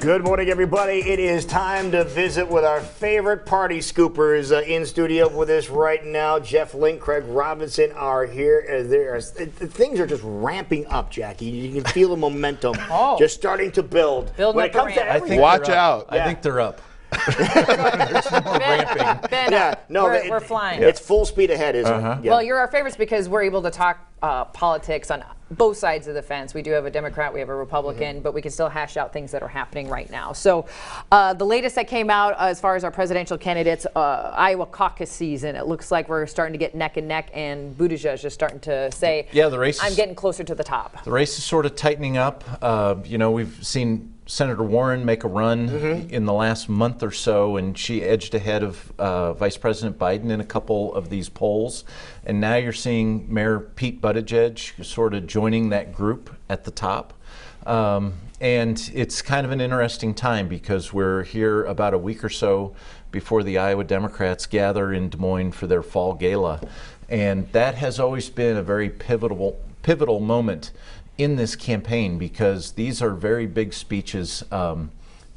Good morning, everybody. It is time to visit with our favorite party scoopers in studio with us right now. Jeff Link, Craig Robinson are here. Things are just ramping up, Jackie. You can feel the momentum just starting to build. Building up the ramp. I think watch out. I think they're up. There's more ramping. We're flying. It's full speed ahead, isn't it? Yeah. Well, you're our favorites because we're able to talk politics on both sides of the fence. We do have a Democrat, we have a Republican, but we can still hash out things that are happening right now. So the latest that came out as far as our presidential candidates, Iowa caucus season, it looks like we're starting to get neck and neck, and Buttigieg is starting to say, the race I'm getting closer to the top. The race is sort of tightening up. We've seen Senator Warren make a run in the last month or so, and she edged ahead of Vice President Biden in a couple of these polls. And now you're seeing Mayor Pete Buttigieg sort of joining that group at the top. And it's kind of an interesting time because we're here about a week or so before the Iowa Democrats gather in Des Moines for their fall gala. And that has always been a very pivotal moment in this campaign because these are very big speeches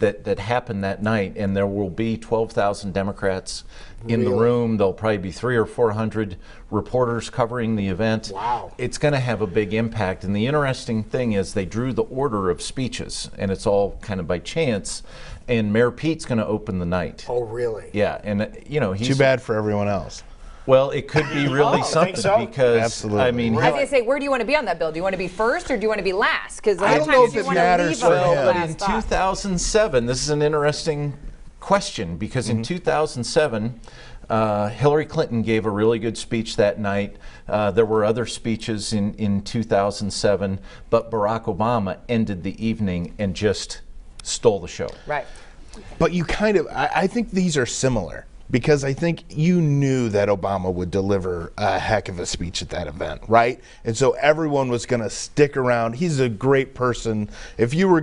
that happen that night, and there will be 12,000 Democrats in the room. There'll probably be 300 or 400 reporters covering the event. Wow. It's going to have a big impact. And the interesting thing is they drew the order of speeches, and it's all kind of by chance. And Mayor Pete's going to open the night. Oh, really? Yeah, and he's Too bad for everyone else. Well, it could be really something Because absolutely. I mean, I was going to say, where do you want to be on that bill? Do you want to be first or do you want to be last? Because a lot I of don't know times if you it want to matters leave for a him. But last in spot. 2007, this is an interesting question because in 2007, Hillary Clinton gave a really good speech that night. There were other speeches in 2007, but Barack Obama ended the evening and just stole the show. Right. But I think these are similar because I think you knew that Obama would deliver a heck of a speech at that event, right? And so everyone was going to stick around. He's a great person. If you're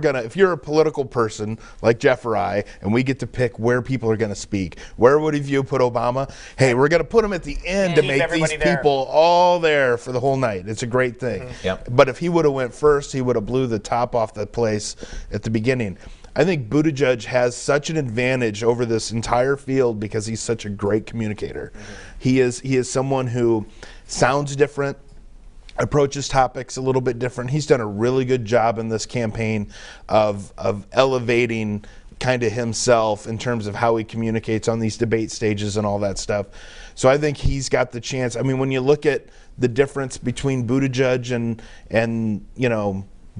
a political person like Jeff or I, and we get to pick where people are going to speak, where would you put Obama? Hey, we're going to put him at the end to make these people all there for the whole night. It's a great thing. Yep. But if he would have went first, he would have blew the top off the place at the beginning. I think Buttigieg has such an advantage over this entire field because he's such a great communicator. He is someone who sounds different, approaches topics a little bit different. He's done a really good job in this campaign of elevating kind of himself in terms of how he communicates on these debate stages and all that stuff. So I think he's got the chance. I mean, when you look at the difference between Buttigieg and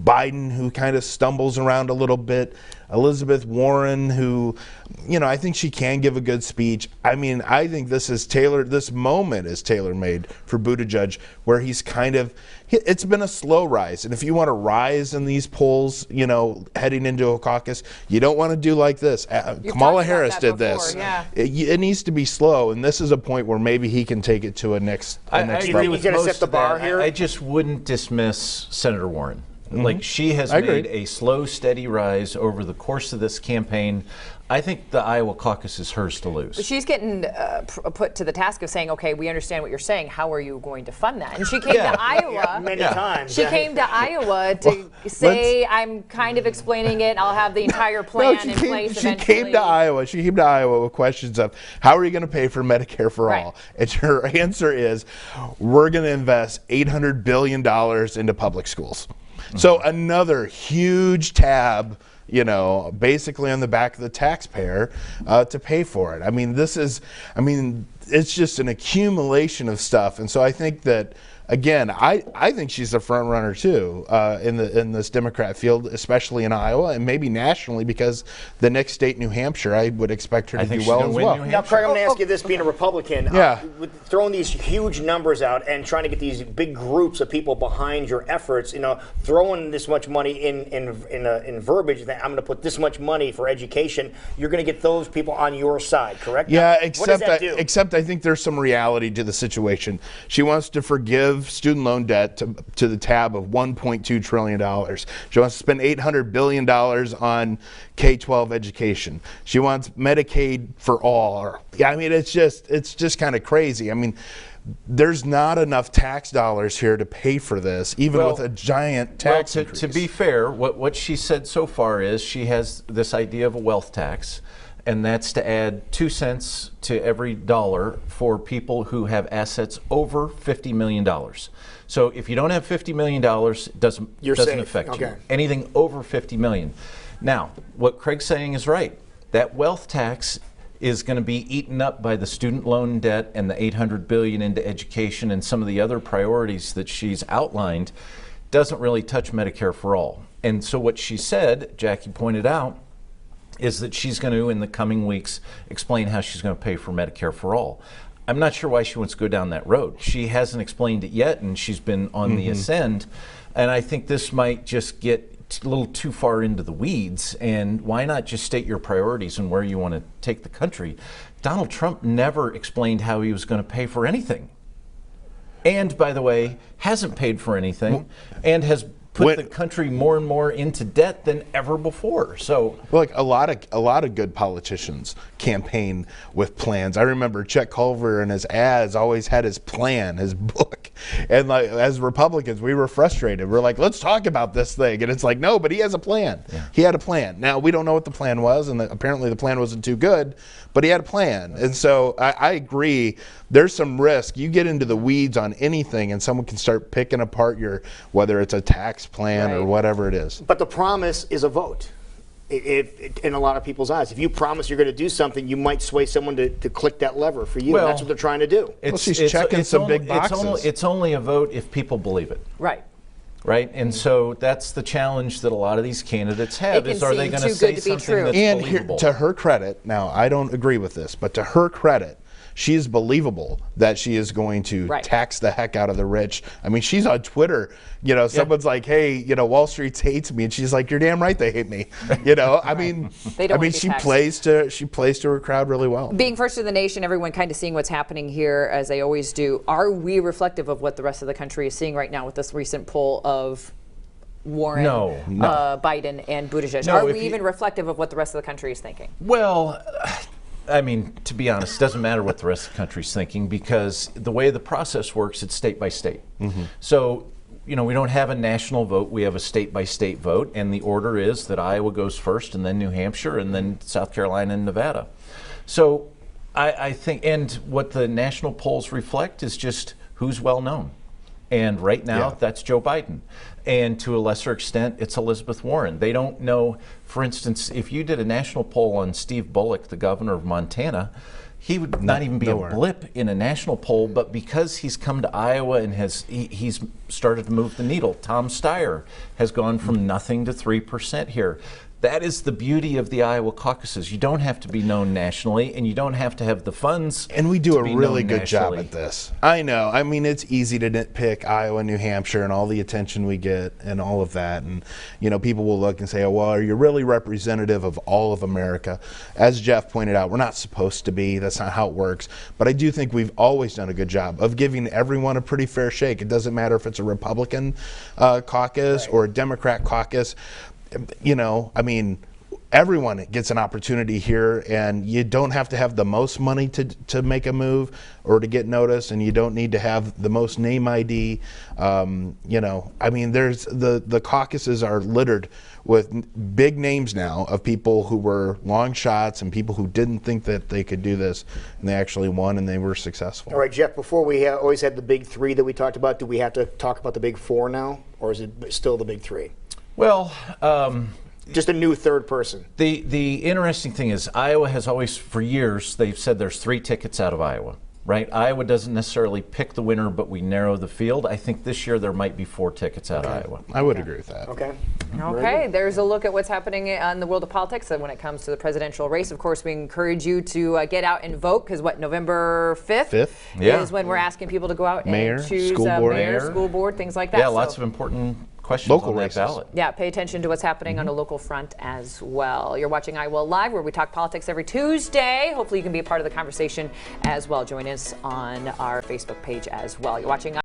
Biden, who kind of stumbles around a little bit, Elizabeth Warren, who, I think she can give a good speech. I mean, I think this moment is tailor-made for Buttigieg, where he's it's been a slow rise. And if you want to rise in these polls, heading into a caucus, you don't want to do like this. Kamala Harris did this. Yeah. It needs to be slow, and this is a point where maybe he can take it to a next I level. agree with He's gonna most set the of bar that. here? I just wouldn't dismiss Senator Warren. Like, she has I agree. made a slow, steady rise over the course of this campaign. I think the Iowa caucus is hers to lose. But she's getting put to the task of saying, okay, we understand what you're saying. How are you going to fund that? And she came to Iowa. Many times. She came to Iowa to say, I'm kind of explaining it. I'll have the entire plan in place She eventually. came to Iowa with questions of, how are you going to pay for Medicare for Right. all? And her answer is, we're going to invest $800 billion into public schools. So another huge tab, basically on the back of the taxpayer to pay for it. I mean, it's just an accumulation of stuff. And so I think that, again, I think she's a front runner too in this Democrat field, especially in Iowa and maybe nationally, because the next state, New Hampshire, I would expect her to do well as well. Now, Craig, I'm going to ask you this, being a Republican, with throwing these huge numbers out and trying to get these big groups of people behind your efforts, throwing this much money in verbiage that I'm going to put this much money for education, you're going to get those people on your side, correct? Yeah, now, what does that do? except I think there's some reality to the situation. She wants to forgive student loan debt to the tab of $1.2 trillion. She wants to spend $800 billion on K-12 education. She wants Medicaid for all. I mean, it's just kind of crazy. I mean, there's not enough tax dollars here to pay for this, even with a giant tax increase. To be fair, what she said so far is she has this idea of a wealth tax, and that's to add 2 cents to every dollar for people who have assets over $50 million. So if you don't have $50 million, it doesn't affect you. Anything over $50 million. Now, what Craig's saying is right. That wealth tax is going to be eaten up by the student loan debt and the $800 billion into education and some of the other priorities that she's outlined. Doesn't really touch Medicare for all. And so what she said, Jackie pointed out, is that she's going to, in the coming weeks, explain how she's going to pay for Medicare for all. I'm not sure why she wants to go down that road. She hasn't explained it yet, and she's been on the ascend. And I think this might just get a little too far into the weeds, and why not just state your priorities and where you want to take the country? Donald Trump never explained how he was going to pay for anything. And, by the way, hasn't paid for anything and has put the country more and more into debt than ever before. So, like a lot of good politicians campaign with plans. I remember Chet Culver in his ads always had his plan, his book. And like as Republicans, we were frustrated. We're like, let's talk about this thing. And it's like, no, but he has a plan. Yeah. He had a plan. Now we don't know what the plan was, and apparently the plan wasn't too good, but he had a plan. And so I agree. There's some risk. You get into the weeds on anything, and someone can start picking apart whether it's a tax plan or whatever it is. But the promise is a vote. In a lot of people's eyes, if you promise you're going to do something, you might sway someone to click that lever for you. Well, and that's what they're trying to do. She's checking some big boxes. It's only a vote if people believe it. Right. Right, and so that's the challenge that a lot of these candidates have: is are they going to say something that's believable? And to her credit, now I don't agree with this, but to her credit, she is believable that she is going to tax the heck out of the rich. I mean, she's on Twitter. Someone's like, "Hey, Wall Street hates me," and she's like, "You're damn right they hate me." I mean, she plays to her crowd really well. Being first in the nation, everyone kind of seeing what's happening here, as they always do. Are we reflective of what the rest of the country is seeing right now with this recent poll of Warren, Biden, and Buttigieg? Are we even reflective of what the rest of the country is thinking? Well, I mean, to be honest, it doesn't matter what the rest of the country's thinking, because the way the process works, it's state by state. So, we don't have a national vote, we have a state by state vote, and the order is that Iowa goes first, and then New Hampshire, and then South Carolina and Nevada. So I think, and what the national polls reflect is just who's well known. And right now, that's Joe Biden. And to a lesser extent, it's Elizabeth Warren. They don't know, for instance, if you did a national poll on Steve Bullock, the governor of Montana, he would not even be a blip in a national poll, but because he's come to Iowa and he's started to move the needle. Tom Steyer has gone from nothing to 3% here. That is the beauty of the Iowa caucuses. You don't have to be known nationally, and you don't have to have the funds. And we do a really good job at this. I know. I mean, it's easy to nitpick Iowa, New Hampshire, and all the attention we get and all of that. And, people will look and say, oh, well, are you really representative of all of America? As Jeff pointed out, we're not supposed to be. That's not how it works. But I do think we've always done a good job of giving everyone a pretty fair shake. It doesn't matter if it's a Republican caucus or a Democrat caucus. Everyone gets an opportunity here, and you don't have to have the most money to make a move or to get noticed, and you don't need to have the most name ID. There's the caucuses are littered with big names now of people who were long shots and people who didn't think that they could do this, and they actually won and they were successful. All right, Jeff, before we always had the big three that we talked about, do we have to talk about the big four now, or is it still the big three? Well, just a new third person. The interesting thing is Iowa has always, for years, they've said there's 3 tickets out of Iowa, right? Iowa doesn't necessarily pick the winner, but we narrow the field. I think this year there might be 4 tickets out of Iowa. I would agree with that. Okay, there's a look at what's happening in the world of politics when it comes to the presidential race. Of course, we encourage you to get out and vote, because November 5th is when we're asking people to go out and choose mayor, school board, things like that. Yeah, lots of important questions local on that races. ballot. Yeah, pay attention to what's happening on a local front as well. You're watching Iowa Live, where we talk politics every Tuesday. Hopefully you can be a part of the conversation as well. Join us on our Facebook page as well. You're watching